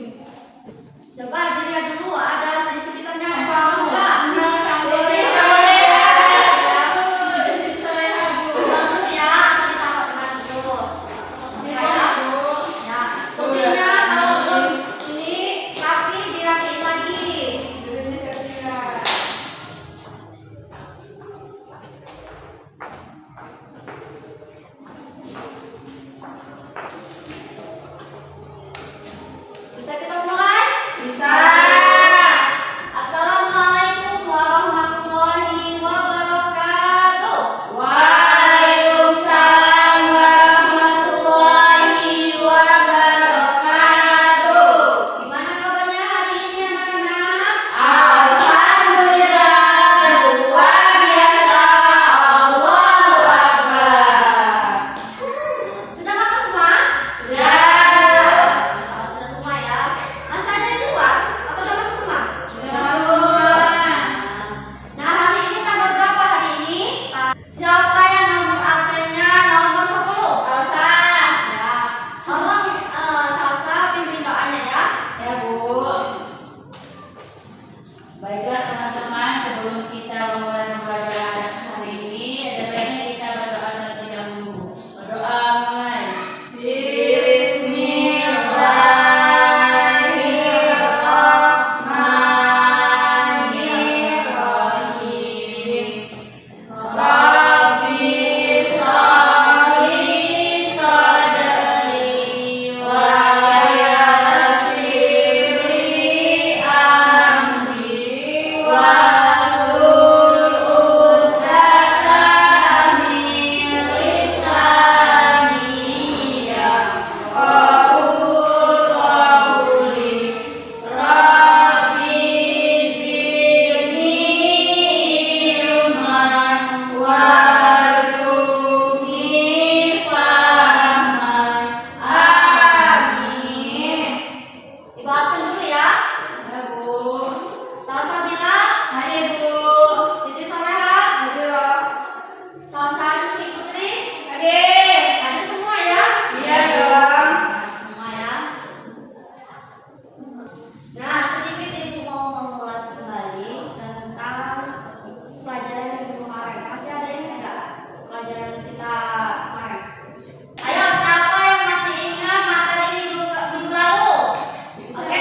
Coba dilihat dulu ada di sekitarnya ada sampah enggak? Bisa kita mulai? Bisa. Assalamualaikum warahmatullahi wabarakatuh. Waalaikumsalam warahmatullahi wabarakatuh. Gimana kabarnya hari ini anak-anak? Alhamdulillah, luar biasa. Allahu Akbar. Sudah makan semua? Sudah. Sudah semua ya. Masih ada yang keluar atau udah masuk semua? Sudah masuk. Nah, hari ini tanggal berapa hari ini? Siapa yang nomor absennya nomor 10? Salsa. Ya. Tolong Salsa pimpin doanya ya. Ya, Bu. Baiklah teman-teman, sebelum kita memulai pembelajaran hari ini, ada baiknya kita berdoa terlebih dahulu. Berdoa mulai. Bismillahirrahmanirrahim. Rabbi shrahli sadri wa yassir li amri wahlul 'uqdatam min lisani yafqahul qawli. Rabbi zidni ilman warzuqni fahman. Amin. Ibu absen dulu ya. Ya, Bu. Salsabila, Hadir, Bu. Siti Soleha, Hadir. Salsa Rizky Putri, Hadir. ada semua ya? Iya dong. Ada semua ya. Nah, sedikit Ibu mau mengulas kembali tentang pelajaran minggu kemarin. Masih ada yang enggak pelajaran kita kemarin? Ayo, siapa yang masih ingat materi minggu lalu? Oke,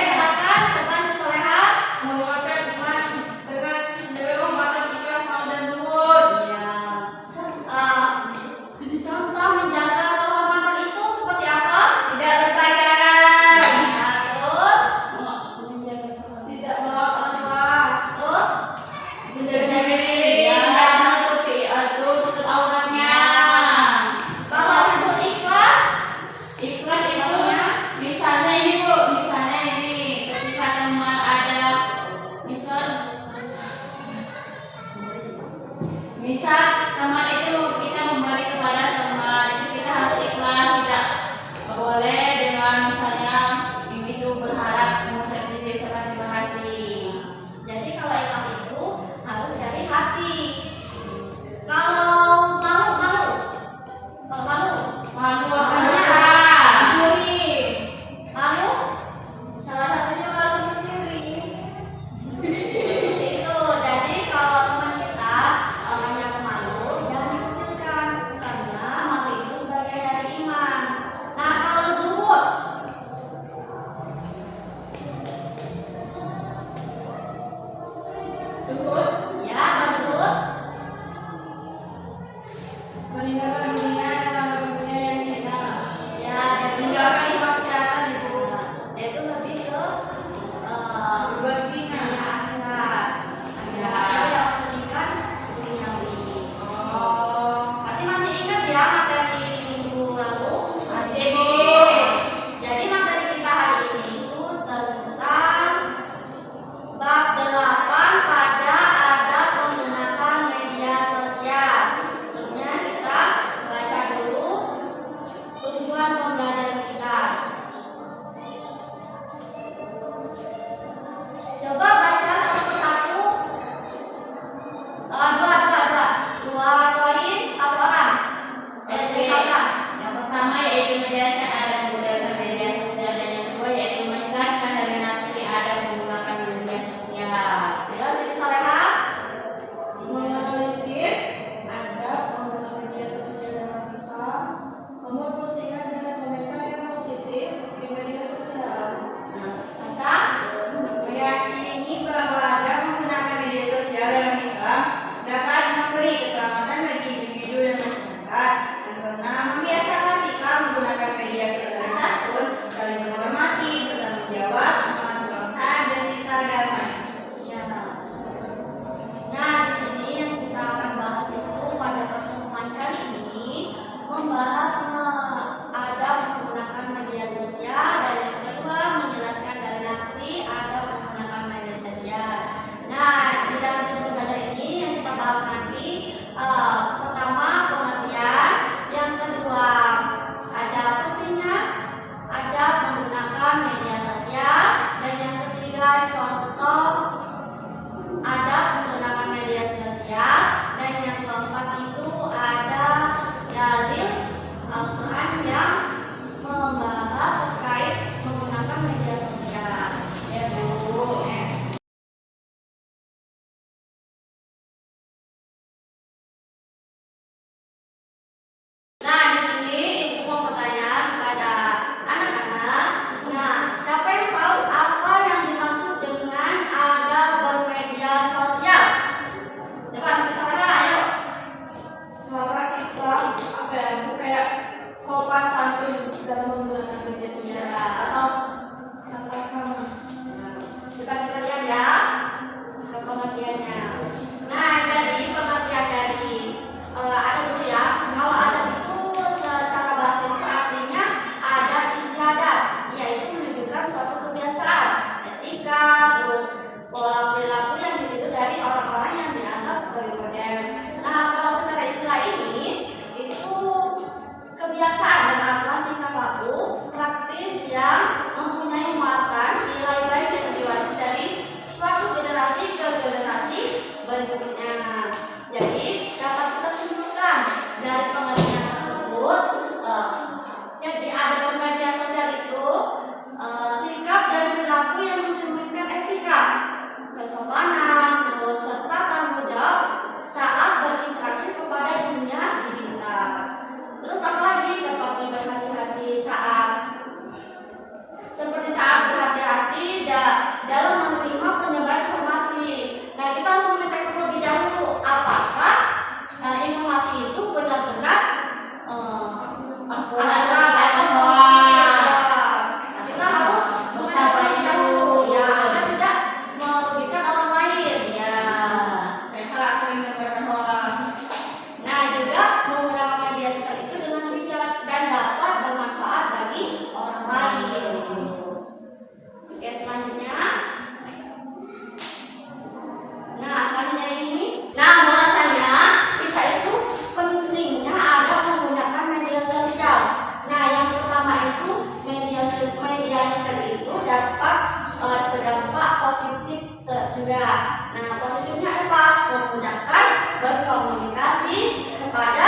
positif juga. Nah, positifnya apa? Memudahkan berkomunikasi kepada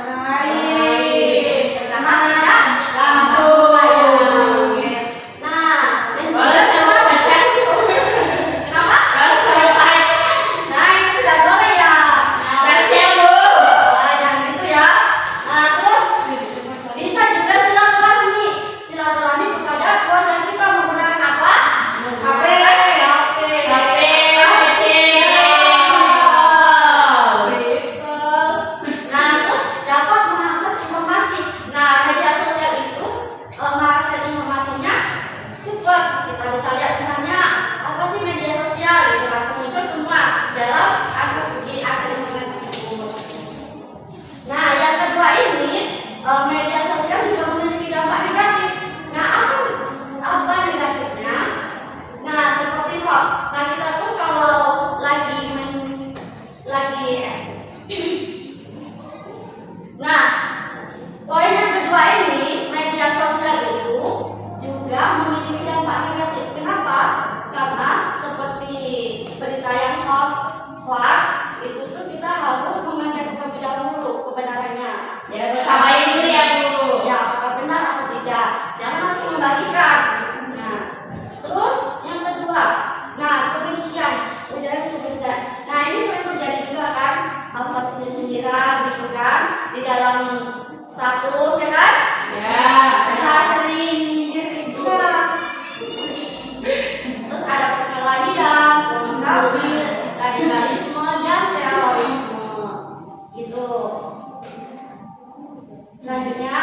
orang lain karena tidak langsung. Oke. Nah, dan juga bisa kenapa? Nah, itu tidak boleh ya. Nah, jangan gitu ya. Nah, terus bisa juga silaturahmi kepada keluarga kita menggunakan apa? HP. Nah, terus dapat mengakses informasi. Nah, media sosial itu mengakses informasinya cepat. Kita bisa lihat misalnya apa sih media sosial itu langsung muncul semua dalam akses internet tersebut. Nah, yang kedua ini media sosial juga memiliki dampak negatif. Nah, apa negatifnya? Nah, seperti hoax. Nah, kita tuh kalau Nah, poin yang kedua ini, media sosial itu juga memiliki dampak negatif. Kenapa? Karena seperti berita yang hoax itu tuh kita harus membaca terlebih dahulu kebenarannya. Ya, bertabayun dulu ya, Bu. Ya, apakah benar atau tidak. Jangan langsung membagikan. Nah, terus yang kedua, kebencian, ujaran kebencian. Nah, ini sering terjadi juga kan, apa sindiran gitu kan di dalam status ya kan? Ya. Kita sering nyindir itu. Iya. Terus ada perkelahian, pornografi, radikalisme dan terorisme. Gitu. Selanjutnya,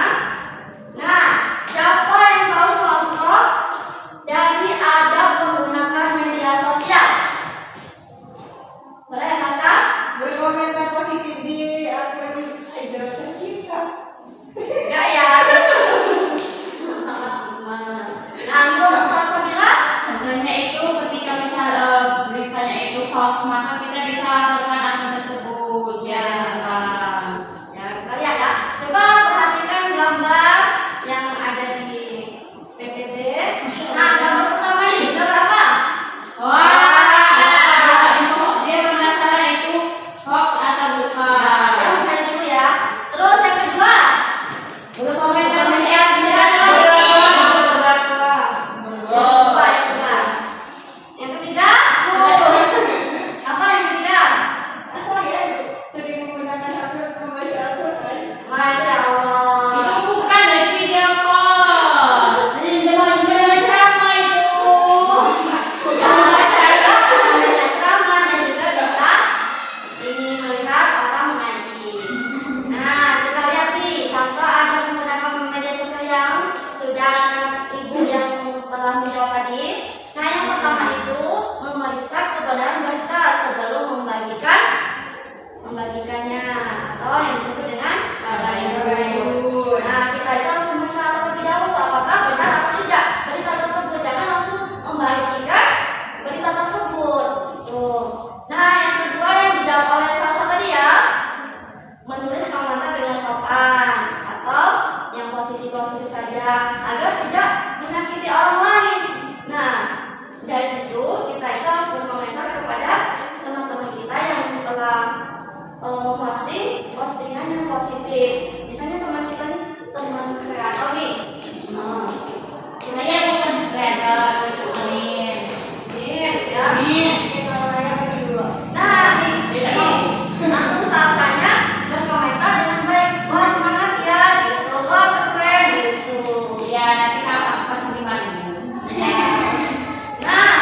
nah, siapa yang tahu contoh dari adab menggunakan media sosial? Boleh, Sasha? Berkomentar positif di akun idol tercinta. Enggak ya. Sama teman. Nah, untuk Salsabila, Contohnya itu ketika misal beritanya itu hoax, maka kita bisa laporkan akun tersebut. Ya. Ya. kita lihat ya. Coba perhatikan gambar yang ada di PPT. Nah, gambar pertama ini gambar apa? Wah, dia penasaran itu hoax atau bukan. Yang cari dulu ya. Terus yang kedua, Berkomentar yang kedua. Yang ketiga, apa yang ketiga? Nah, saya sering menggunakan HP membaca Al-Quran. Masya Allah. itu bukan dari video call. Ini benar-benar ceramah itu. Ya, saya membaca ceramah dan juga bisa ini melihat orang mengaji. Nah, kita lihat nih contoh ada menggunakan media sosial yang sudah ibu yang telah menjawab tadi. Nah, yang pertama itu memeriksa kebenaran berita sebelum membagikannya atau yang disebut dengan tabayun. Nah, kita itu harus memeriksa terlebih dahulu apakah benar atau tidak berita tersebut. Jangan langsung membagikan berita tersebut. Tuh. Nah, yang kedua yang dijawab oleh Salsa tadi ya, menulis komentar dengan sopan atau yang positif-positif saja agar tidak menyakiti orang lain. Nah, dari situ kita itu harus berkomentar kepada teman-teman kita yang telah postingan yang positif. Misalnya teman kita nih, teman kreator nih. Saya bukan kreator. Amin. Ya. Ini kalau saya bagi dua. Nah, langsung Salsanya berkomentar dengan baik. Wah, semangat ya, gitu. Wah, keren, gitu. Ya, nanti kakak pasti gimana? Nah,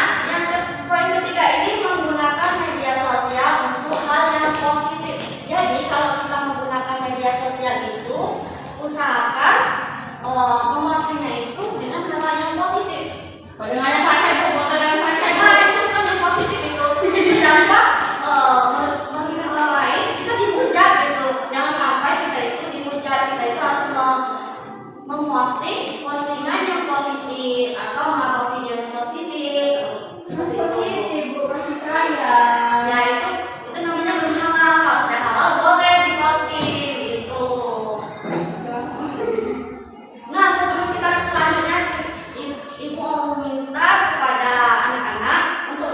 poin ketiga ini menggunakan media sosial untuk hal yang positif. Jadi, kalau kita menggunakan media sosial itu, usahakan memostingnya itu dengan hal yang positif. Dengan pacar, Bu, foto dengan pacar. Nah, itu kan yang positif itu. Tanpa menghina orang lain, kita dihujat gitu. Jangan sampai kita itu dihujat. Kita itu harus memposting postingan yang positif atau mengupload video yang positif. Seperti itu. Positif, Bu, kasih sayang. Ya, itu namanya belum halal. Kalau sudah halal boleh diposting gitu. Nah, sebelum kita ke selanjutnya, ibu mau meminta kepada anak-anak untuk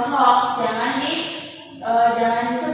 hoax, jangan disebar.